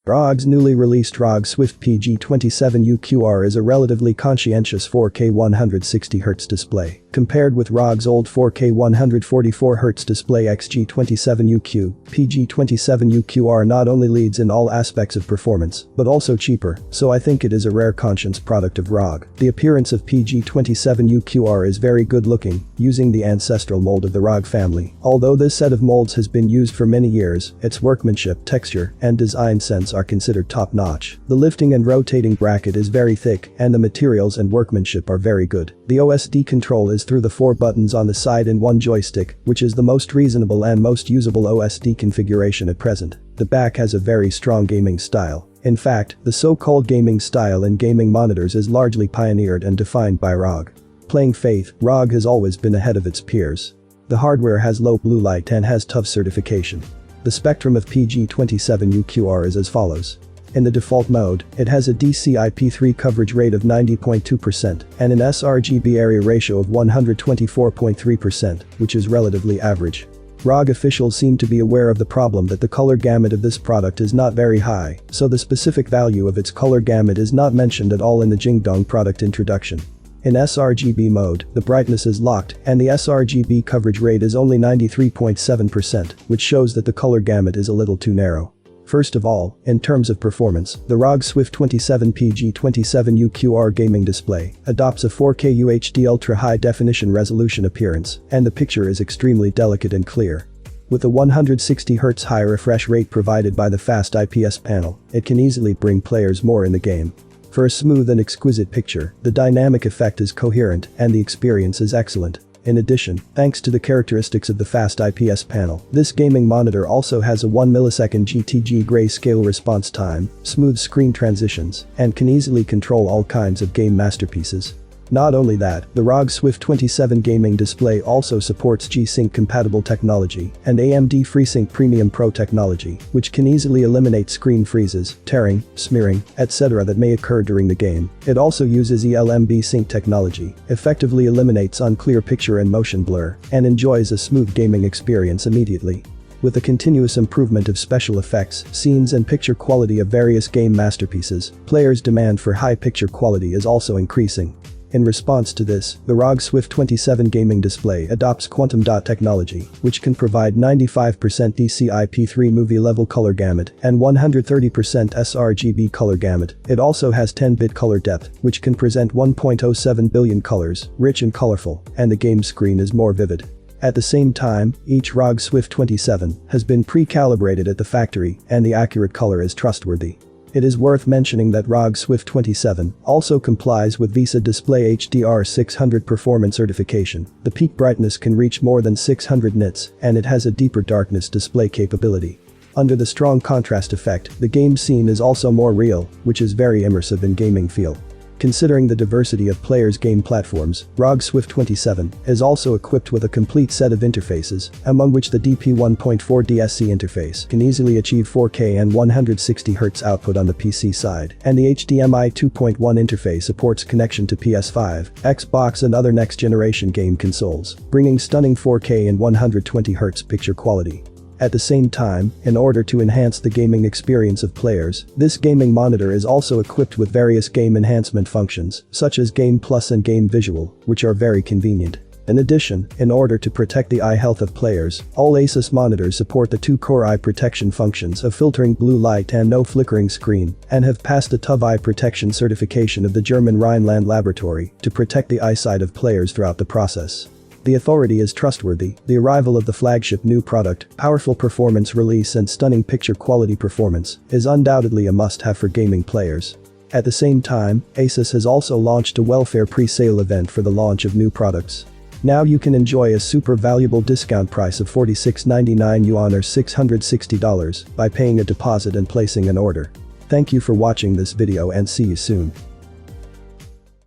ROG's newly released ROG Swift PG27UQR is a relatively conscientious 4K 160Hz display, compared with ROG's old 4K 144Hz display XG27UQ. PG27UQR not only leads in all aspects of performance, but also cheaper, so I think it is a rare conscience product of ROG. The appearance of PG27UQR is very good looking, using the ancestral mold of the ROG family. Although this set of molds has been used for many years, its workmanship, texture, and design sense are considered top-notch. The lifting and rotating bracket is very thick, and the materials and workmanship are very good. The OSD control is through the 4 buttons on the side and 1 joystick, which is the most reasonable and most usable OSD configuration at present. The back has a very strong gaming style. In fact, the so-called gaming style in gaming monitors is largely pioneered and defined by ROG. Playing faith, ROG has always been ahead of its peers. The hardware has low blue light and has TÜV certification. The spectrum of PG27UQR is as follows. In the default mode, it has a DCI-P3 coverage rate of 90.2% and an sRGB area ratio of 124.3%, which is relatively average. ROG officials seem to be aware of the problem that the color gamut of this product is not very high, so the specific value of its color gamut is not mentioned at all in the Jingdong product introduction. In sRGB mode, the brightness is locked, and the sRGB coverage rate is only 93.7%, which shows that the color gamut is a little too narrow. First of all, in terms of performance, the ROG Swift 27 PG27UQR gaming display adopts a 4K UHD ultra-high definition resolution appearance, and the picture is extremely delicate and clear. With a 160Hz high refresh rate provided by the Fast IPS panel, it can easily bring players more in the game. For a smooth and exquisite picture, the dynamic effect is coherent, and the experience is excellent. In addition, thanks to the characteristics of the Fast IPS panel, this gaming monitor also has a 1 millisecond GTG grayscale response time, smooth screen transitions, and can easily control all kinds of game masterpieces. Not only that, the ROG Swift 27 gaming display also supports G-SYNC compatible technology and AMD FreeSync Premium Pro technology, which can easily eliminate screen freezes, tearing, smearing, etc. that may occur during the game. It also uses eLMB sync technology, effectively eliminates unclear picture and motion blur, and enjoys a smooth gaming experience immediately. With the continuous improvement of special effects, scenes and picture quality of various game masterpieces, players' demand for high picture quality is also increasing. In response to this, the ROG Swift 27 gaming display adopts quantum dot technology, which can provide 95% DCI-P3 movie-level color gamut and 130% sRGB color gamut. It also has 10-bit color depth, which can present 1.07 billion colors, rich and colorful, and the game screen is more vivid. At the same time, each ROG Swift 27 has been pre-calibrated at the factory, and the accurate color is trustworthy. It is worth mentioning that ROG Swift 27 also complies with VESA DisplayHDR 600 performance certification. The peak brightness can reach more than 600 nits, and it has a deeper darkness display capability. Under the strong contrast effect, the game scene is also more real, which is very immersive in gaming feel. Considering the diversity of players' game platforms, ROG Swift 27 is also equipped with a complete set of interfaces, among which the DP1.4 DSC interface can easily achieve 4K and 160Hz output on the PC side, and the HDMI 2.1 interface supports connection to PS5, Xbox and other next-generation game consoles, bringing stunning 4K and 120Hz picture quality. At the same time, in order to enhance the gaming experience of players, this gaming monitor is also equipped with various game enhancement functions, such as Game Plus and Game Visual, which are very convenient. In addition, in order to protect the eye health of players, all Asus monitors support the 2-core eye protection functions of filtering blue light and no flickering screen, and have passed the TÜV eye protection certification of the German Rhineland laboratory to protect the eyesight of players throughout the process. The authority is trustworthy. The arrival of the flagship new product, powerful performance release and stunning picture quality performance is undoubtedly a must-have for gaming players. At the same time, Asus has also launched a welfare pre-sale event for the launch of new products. Now you can enjoy a super valuable discount price of 46.99 yuan or $660 by paying a deposit and placing an order. Thank you for watching this video and see you soon.